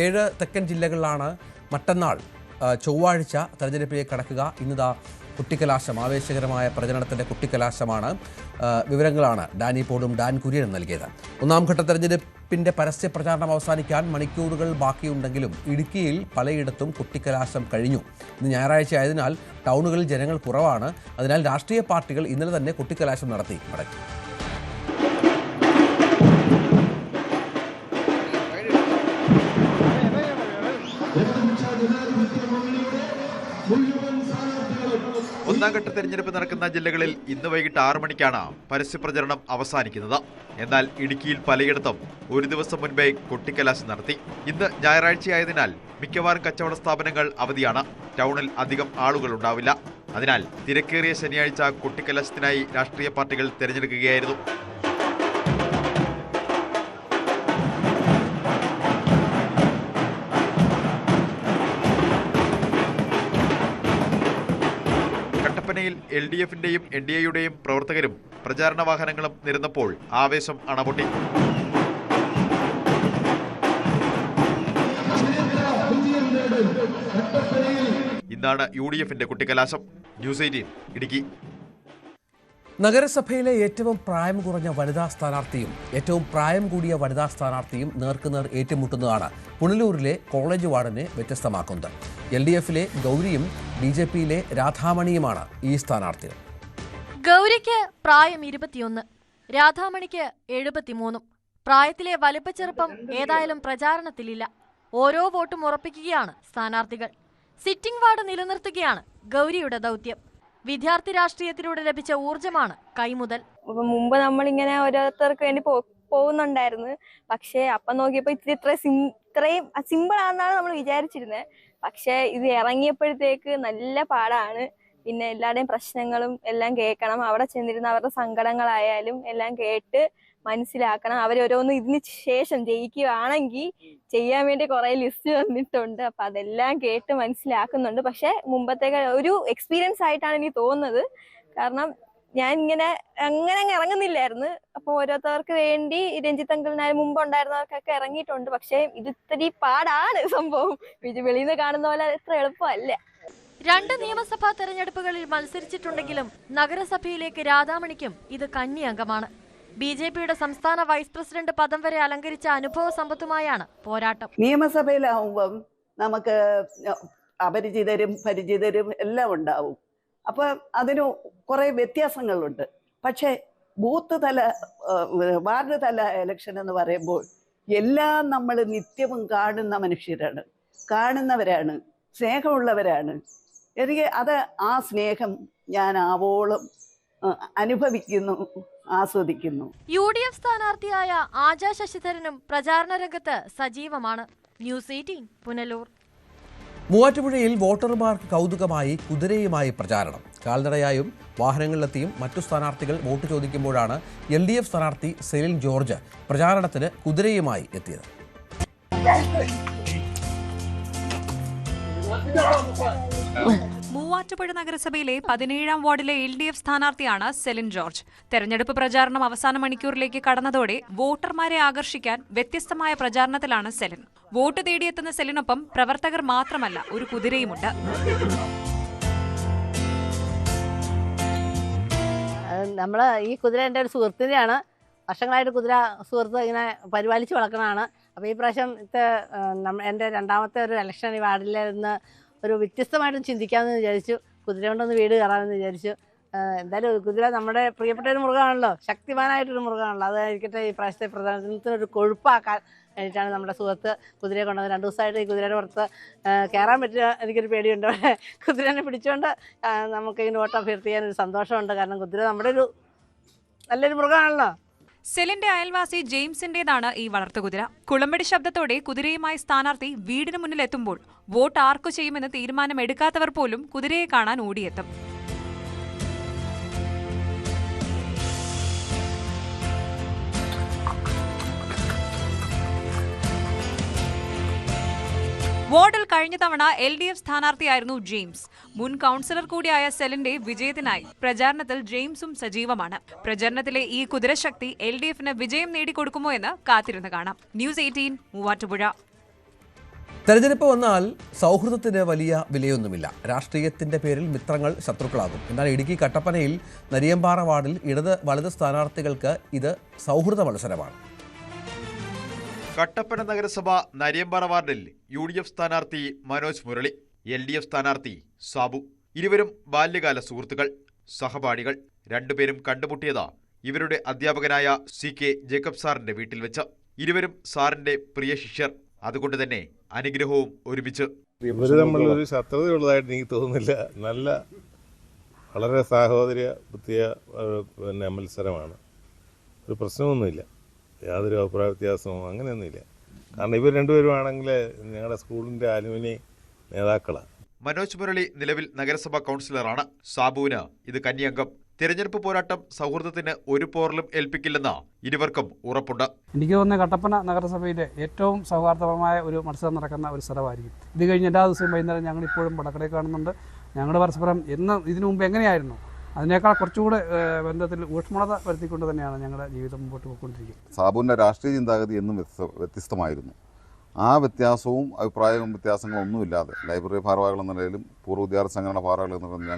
7 തെക്കൻ ജില്ലകളിലാണ് മറ്റന്നാൾ ചൊവ്വാഴ്ച തെരഞ്ഞെടുപ്പിലേക്ക് കടക്കുക. ഇന്നിതാ കുട്ടിക്കലാശം, ആവേശകരമായ പ്രചരണത്തിൻ്റെ കുട്ടിക്കലാശമാണ്. വിവരങ്ങളാണ് ഡാനി പോളും ഡാൻ കുര്യനും നൽകിയത്. ഒന്നാം ഘട്ട തെരഞ്ഞെടുപ്പിൻ്റെ പരസ്യ പ്രചാരണം അവസാനിക്കാൻ മണിക്കൂറുകൾ ബാക്കിയുണ്ടെങ്കിലും ഇടുക്കിയിൽ പലയിടത്തും കുട്ടിക്കലാശം കഴിഞ്ഞു. ഇന്ന് ഞായറാഴ്ച ആയതിനാൽ ടൗണുകളിൽ ജനങ്ങൾ കുറവാണ്. അതിനാൽ രാഷ്ട്രീയ പാർട്ടികൾ ഇന്നലെ തന്നെ കുട്ടിക്കലാശം നടത്തി മടങ്ങി. ഒന്നാം ഘട്ട തെരഞ്ഞെടുപ്പ് നടക്കുന്ന ജില്ലകളിൽ ഇന്ന് വൈകിട്ട് 6 മണിക്കാണ് പരസ്യപ്രചരണം അവസാനിക്കുന്നത്. എന്നാൽ ഇടുക്കിയിൽ പലയിടത്തും ഒരു ദിവസം മുൻപേ കൊട്ടിക്കലാശം നടത്തി. ഇന്ന് ഞായറാഴ്ചയായതിനാൽ മിക്കവാറും കച്ചവട സ്ഥാപനങ്ങൾ അവധിയാണ്. ടൗണിൽ അധികം ആളുകൾ ഉണ്ടാവില്ല. അതിനാൽ തിരക്കേറിയ ശനിയാഴ്ച കൊട്ടിക്കലാശത്തിനായി രാഷ്ട്രീയ പാർട്ടികൾ തിരഞ്ഞെടുക്കുകയായിരുന്നു. കട്ടപ്പനയിൽ LDF-ന്റെയും NDA-യുടെയും പ്രവർത്തകരും പ്രചാരണ വാഹനങ്ങളും നിരന്നപ്പോൾ ആവേശം അണപൊട്ടി. ഇന്നാണ് UDF-ന്റെ കുട്ടിക്കലാശം. ന്യൂസ് 18 ഇടുക്കി. നഗരസഭയിലെ ഏറ്റവും പ്രായം കുറഞ്ഞ വനിതാ സ്ഥാനാർത്ഥിയും ഏറ്റവും പ്രായം കൂടിയ വനിതാ സ്ഥാനാർത്ഥിയും നേർക്കുനേർ ഏറ്റുമുട്ടുന്നതാണ് പുനലൂരിലെ കോളേജ് വാർഡിനെ വ്യത്യസ്തമാക്കുന്നത്. LDF-ലെ ഗൗരിയും BJP-യിലെ രാധാമണിയുമാണ് ഈ സ്ഥാനാർത്ഥികൾ. ഗൗരിക്ക് പ്രായം 21, രാധാമണിക്ക് 73. പ്രായത്തിലെ വലിപ്പച്ചെറുപ്പം ഏതായാലും പ്രചാരണത്തിലില്ല. ഓരോ വോട്ടും ഉറപ്പിക്കുകയാണ് സ്ഥാനാർത്ഥികൾ. സിറ്റിംഗ് വാർഡ് നിലനിർത്തുകയാണ് ഗൗരിയുടെ ദൗത്യം. വിദ്യാർത്ഥി രാഷ്ട്രീയത്തിലൂടെ ലഭിച്ച ഊർജമാണ് കൈമുതൽ. മുമ്പ് നമ്മളിങ്ങനെ ഓരോരുത്തർക്ക് വേണ്ടി പോകുന്നുണ്ടായിരുന്നു. പക്ഷെ അപ്പം നോക്കിയപ്പോൾ ഇത്രയും സിമ്പിൾ ആണെന്നാണ് നമ്മൾ വിചാരിച്ചിരുന്നത്. പക്ഷെ ഇത് ഇറങ്ങിയപ്പോഴത്തേക്ക് നല്ല പാടാണ്. പിന്നെ എല്ലാവരുടെയും പ്രശ്നങ്ങളും എല്ലാം കേൾക്കണം. അവിടെ ചെന്നിരുന്ന അവരുടെ സങ്കടങ്ങളായാലും എല്ലാം കേട്ട് മനസ്സിലാക്കണം. അവരോരോന്ന് ഇതിന് ശേഷം ജയിക്കുകയാണെങ്കിൽ ചെയ്യാൻ വേണ്ടി കുറെ ലിസ്റ്റ് വന്നിട്ടുണ്ട്. അപ്പൊ അതെല്ലാം കേട്ട് മനസ്സിലാക്കുന്നുണ്ട്. പക്ഷെ മുമ്പത്തേക്ക് ഒരു എക്സ്പീരിയൻസ് ആയിട്ടാണ് എനിക്ക് തോന്നുന്നത്. കാരണം ഞാൻ അങ്ങനെ ഇറങ്ങുന്നില്ലായിരുന്നു. അപ്പൊ ഓരോരുത്തർക്ക് വേണ്ടി രഞ്ജിത്ത് അങ്കിളിനായി മുമ്പ് ഉണ്ടായിരുന്നവർക്കൊക്കെ ഇറങ്ങിയിട്ടുണ്ട്. പക്ഷെ ഇത് ഇത്തിരി പാടാണ് സംഭവം. വെളിയിൽ നിന്ന് കാണുന്ന പോലെ ഇത്ര എളുപ്പമല്ല. 2 നിയമസഭാ തെരഞ്ഞെടുപ്പുകളിൽ മത്സരിച്ചിട്ടുണ്ടെങ്കിലും നഗരസഭയിലേക്ക് രാധാമണിക്കും ഇത് കന്നി അംഗമാണ്. BJP-യുടെ സംസ്ഥാന വൈസ് പ്രസിഡന്റ് പദം വരെ അലങ്കരിച്ച അനുഭവ സമ്പത്തുമായാണ് പോരാട്ടം. നിയമസഭയിലാവുമ്പം നമുക്ക് അപരിചിതരും പരിചിതരും എല്ലാം ഉണ്ടാവും. അപ്പൊ അതിന് കുറെ വ്യത്യാസങ്ങളുണ്ട്. പക്ഷെ ബൂത്ത് തല, വാർഡ് തല ഇലക്ഷൻ എന്ന് പറയുമ്പോൾ എല്ലാം നമ്മൾ നിത്യവും കാണുന്ന മനുഷ്യരാണ്, കാണുന്നവരാണ്, സ്നേഹമുള്ളവരാണ്. എനിക്ക് ആ സ്നേഹം ഞാൻ ആവോളം അനുഭവിക്കുന്നു, ആസ്വദിക്കുന്നു. UDF സ്ഥാനാർത്ഥിയായ ആജാ ശശിധരനും പ്രചാരണ രംഗത്ത് സജീവമാണ്. ന്യൂസ് 18 പുനലൂർ. മൂവാറ്റുപുഴയിൽ വോട്ടർമാർക്ക് കൗതുകമായി കുതിരയുമായി പ്രചാരണം. കാൽനടയായും വാഹനങ്ങളിലെത്തിയും മറ്റു സ്ഥാനാർത്ഥികൾ വോട്ട് ചോദിക്കുമ്പോഴാണ് LDF സ്ഥാനാർത്ഥി സെലിൻ ജോർജ് പ്രചാരണത്തിന് കുതിരയുമായി എത്തിയത്. മൂവാറ്റുപുഴ നഗരസഭയിലെ 17-ാം വാർഡിലെ LDF സ്ഥാനാർത്ഥിയാണ് സെലിൻ ജോർജ്. തെരഞ്ഞെടുപ്പ് പ്രചാരണം അവസാന മണിക്കൂറിലേക്ക് കടന്നതോടെ വോട്ടർമാരെ ആകർഷിക്കാൻ വ്യത്യസ്തമായ പ്രചാരണത്തിലാണ് സെലിൻ. വോട്ട് തേടിയെത്തുന്ന സെലിനൊപ്പം പ്രവർത്തകർ മാത്രമല്ല, ഒരു കുതിരയുമുണ്ട്. ഈ കുതിര എൻ്റെ ഒരു സുഹൃത്തിൻ്റെയാണ്. വർഷങ്ങളായിട്ട് കുതിര സുഹൃത്ത് ഇങ്ങനെ പരിപാലിച്ച് വളർക്കണതാണ്. അപ്പോൾ ഈ പ്രാവശ്യം എൻ്റെ 2ാമത്തെ ഒരു ഇലക്ഷൻ ഈ വാർഡിലിരുന്ന് ഒരു വ്യത്യസ്തമായിട്ടും ചിന്തിക്കാമെന്ന് വിചാരിച്ചു. കുതിര കൊണ്ടൊന്ന് വീട് കയറാമെന്ന് വിചാരിച്ചു. എന്തായാലും കുതിര നമ്മുടെ പ്രിയപ്പെട്ട ഒരു മൃഗമാണല്ലോ, ശക്തിമാനായിട്ടൊരു മൃഗമാണല്ലോ. അതായിരിക്കട്ടെ ഈ പ്രാവശ്യത്തെ പ്രധാനത്തിനൊരു കൊഴുപ്പാക്കാൻ വേണ്ടിയിട്ടാണ് നമ്മുടെ സുഹൃത്ത് കുതിരയെ കൊണ്ടുവന്നത്. 2 ദിവസമായിട്ട് ഈ കുതിരയുടെ പുറത്ത് കയറാൻ പറ്റുക എനിക്കൊരു പേടിയുണ്ട്. പക്ഷേ കുതിരനെ പിടിച്ചുകൊണ്ട് നമുക്കിങ്ങനെ വോട്ട് അഭ്യർത്ഥിക്കാൻ ഒരു സന്തോഷമുണ്ട്. കാരണം കുതിര നമ്മുടെ ഒരു നല്ലൊരു മൃഗമാണല്ലോ. സെലിന്റെ അയൽവാസി ജെയിംസിന്റേതാണ് ഈ വളർത്തുകുതിര. കുളമ്പടി ശബ്ദത്തോടെ കുതിരയുമായി സ്ഥാനാർത്ഥി വീടിന് മുന്നിലെത്തുമ്പോൾ വോട്ട് ആർക്കു ചെയ്യുമെന്ന് തീരുമാനമെടുക്കാത്തവർ പോലും കുതിരയെ കാണാൻ ഓടിയെത്തും. വാർഡിൽ കഴിഞ്ഞ തവണ LDF സ്ഥാനാർത്ഥിയായിരുന്നു ജെയിംസ്. മുൻ കൗൺസിലർ കൂടിയായ സെലിന്റെ വിജയത്തിനായി പ്രചാരണത്തിൽ ജെയിംസും സജീവമാണ്. പ്രചാരണത്തിലെ ഈ കുതിരശക്തി LDFന് വിജയം നേടിക്കൊടുക്കുമോ എന്ന് കാത്തിരുന്ന് കാണാം. ന്യൂസ് 18 മൂവാറ്റുപുഴ. തെരഞ്ഞെടുപ്പ് വന്നാൽ സൗഹൃദത്തിന് വലിയ വിലയൊന്നുമില്ല. രാഷ്ട്രീയത്തിന്റെ പേരിൽ മിത്രങ്ങൾ ശത്രുക്കളാകും. എന്നാൽ ഇടുക്കി കട്ടപ്പനയിൽ നരിയമ്പാറ വാർഡിൽ ഇടത് വലത് സ്ഥാനാർത്ഥികൾക്ക് ഇത് സൗഹൃദ മത്സരമാണ്. കട്ടപ്പന നഗരസഭ നരിയമ്പാറ വാർഡിൽ UDF സ്ഥാനാർത്ഥി മനോജ് മുരളി, LDF സ്ഥാനാർത്ഥി സാബു. ഇരുവരും ബാല്യകാല സുഹൃത്തുക്കൾ, സഹപാഠികൾ. രണ്ടുപേരും കണ്ടുമുട്ടിയത് ഇവരുടെ അധ്യാപകനായ CK ജേക്കബ് സാറിന്റെ വീട്ടിൽ വെച്ച്. ഇരുവരും സാറിന്റെ പ്രിയ ശിഷ്യർ. അതുകൊണ്ട് തന്നെ അനുഗ്രഹവും ഒരുമിച്ച്. ഇവര് തമ്മിലൊരു ശത്രുതയുള്ളതായിട്ട് എനിക്ക് തോന്നുന്നില്ല. വളരെ സാഹോദര്യ ബുദ്ധിയ മത്സരമാണ്. ഒരു പ്രശ്നമൊന്നുമില്ല, യാതൊരു അഭിപ്രായ വ്യത്യാസമോ അങ്ങനെയൊന്നുമില്ല. കാരണം ഇവർ രണ്ടുപേരും ആണെങ്കിൽ ഞങ്ങളുടെ സ്കൂളിൻ്റെ അലുമിനി നേതാക്കളാണ്. മനോജ് മുരളി നിലവിൽ നഗരസഭാ കൗൺസിലറാണ്. സാബുവിന് ഇത് കന്നിയംഗം. തിരഞ്ഞെടുപ്പ് പോരാട്ടം സൗഹൃദത്തിന് ഒരു പോറലും ഏൽപ്പിക്കില്ലെന്ന് ഇരുവർക്കും ഉറപ്പുണ്ട്. എനിക്ക് തോന്നുന്നത് കട്ടപ്പന നഗരസഭയിലെ ഏറ്റവും സൗഹാർദ്ദപരമായ ഒരു മത്സരം നടക്കുന്ന ഒരു സ്ഥലമായിരിക്കും. ഇത് കഴിഞ്ഞ് എല്ലാ ദിവസവും വൈകുന്നേരം ഞങ്ങളിപ്പോഴും വടക്കടയിൽ കാണുന്നുണ്ട്. ഞങ്ങൾ പരസ്പരം ഇതിനു മുമ്പ് എങ്ങനെയായിരുന്നു അതിനേക്കാൾ കുറച്ചുകൂടെ ബന്ധത്തിൽ ഊഷ്മളത വരുത്തിക്കൊണ്ട് തന്നെയാണ് ഞങ്ങളുടെ ജീവിതം മുമ്പോട്ട് പോയിക്കൊണ്ടിരിക്കുന്നത്. സാബുവിൻ്റെ രാഷ്ട്രീയ ചിന്താഗതി എന്നും വ്യത്യസ്തമായിരുന്നു. ആ വ്യത്യാസവും അഭിപ്രായവും വ്യത്യാസങ്ങളൊന്നുമില്ലാതെ ലൈബ്രറി ഭാരവാഹികൾ എന്ന നിലയിലും പൂർവ്വ വിദ്യാർത്ഥി സംഘടന ഭാരവാഹികൾ എന്ന